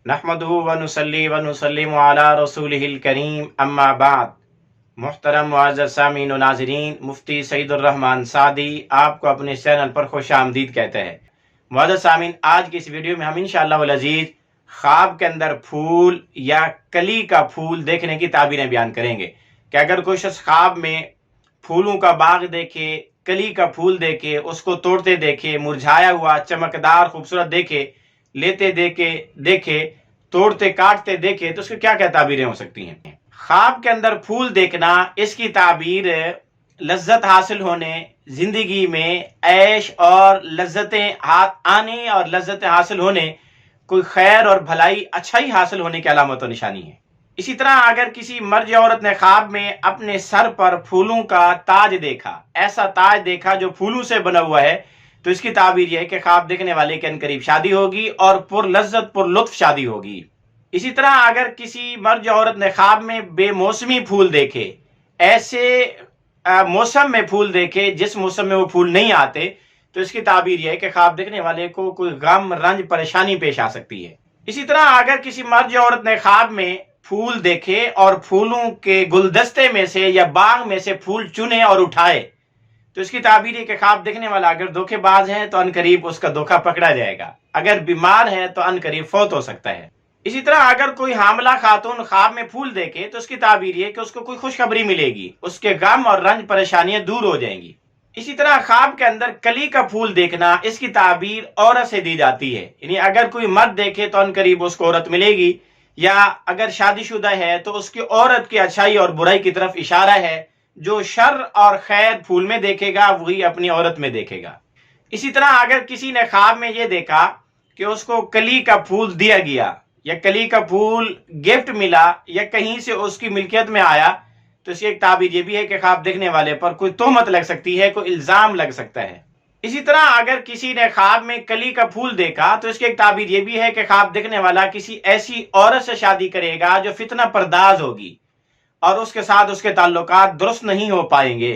نحمدہ ونصلی ونسلم علی رسولہ الکریم اما بعد۔ محترم معزز سامعین و ناظرین، مفتی سعید الرحمن سعدی آپ کو اپنے چینل پر خوش آمدید کہتے ہیں۔ معزز سامعین، آج کی اس ویڈیو میں ہم انشاءاللہ العزیز خواب کے اندر پھول یا کلی کا پھول دیکھنے کی تعبیریں بیان کریں گے کہ اگر کوئی شخص خواب میں پھولوں کا باغ دیکھے، کلی کا پھول دیکھے، اس کو توڑتے دیکھے، مرجھایا ہوا چمکدار خوبصورت دیکھے، لیتے دیکھے، توڑتے کاٹتے دیکھے، تو اس کی کیا کیا تعبیریں ہو سکتی ہیں؟ خواب کے اندر پھول دیکھنا، اس کی تعبیر لذت حاصل ہونے، زندگی میں عیش اور لذتیں آنے اور لذتیں حاصل ہونے، کوئی خیر اور بھلائی اچھائی حاصل ہونے کی علامت و نشانی ہے۔ اسی طرح اگر کسی مرد عورت نے خواب میں اپنے سر پر پھولوں کا تاج دیکھا، ایسا تاج دیکھا جو پھولوں سے بنا ہوا ہے، تو اس کی تعبیر یہ ہے کہ خواب دیکھنے والے کے قریب شادی ہوگی اور پر لذت پر لطف شادی ہوگی۔ اسی طرح اگر کسی مرد عورت نے خواب میں بے موسمی پھول دیکھے، ایسے موسم میں پھول دیکھے جس موسم میں وہ پھول نہیں آتے، تو اس کی تعبیر یہ ہے کہ خواب دیکھنے والے کو کوئی غم، رنج، پریشانی پیش آ سکتی ہے۔ اسی طرح اگر کسی مرد عورت نے خواب میں پھول دیکھے اور پھولوں کے گلدستے میں سے یا باغ میں سے پھول چنے اور اٹھائے، تو اس کی تعبیر ہے کہ خواب دیکھنے والا اگر دھوکے باز ہے تو عنقریب اس کا دھوکہ پکڑا جائے گا، اگر بیمار ہے تو عنقریب فوت ہو سکتا ہے۔ اسی طرح اگر کوئی حاملہ خاتون خواب میں پھول دیکھے تو اس کی تعبیر یہ کہ اس کو کوئی خوشخبری ملے گی، اس کے غم اور رنج پریشانیاں دور ہو جائیں گی۔ اسی طرح خواب کے اندر کلی کا پھول دیکھنا، اس کی تعبیر عورت سے دی جاتی ہے، یعنی اگر کوئی مرد دیکھے تو عنقریب اس کو عورت ملے گی، یا اگر شادی شدہ ہے تو اس کی عورت کی اچھائی اور برائی کی طرف اشارہ ہے۔ جو شر اور خیر پھول میں دیکھے گا وہی اپنی عورت میں دیکھے گا۔ اسی طرح اگر کسی نے خواب میں یہ دیکھا کہ اس کو کلی کا پھول دیا گیا یا کلی کا پھول گفٹ ملا یا کہیں سے اس کی ملکیت میں آیا، تو اس کی ایک تعبیر یہ بھی ہے کہ خواب دیکھنے والے پر کوئی تہمت لگ سکتی ہے، کوئی الزام لگ سکتا ہے۔ اسی طرح اگر کسی نے خواب میں کلی کا پھول دیکھا تو اس کی ایک تعبیر یہ بھی ہے کہ خواب دیکھنے والا کسی ایسی عورت سے شادی کرے گا جو فتنہ پرداز ہوگی اور اس کے ساتھ اس کے تعلقات درست نہیں ہو پائیں گے۔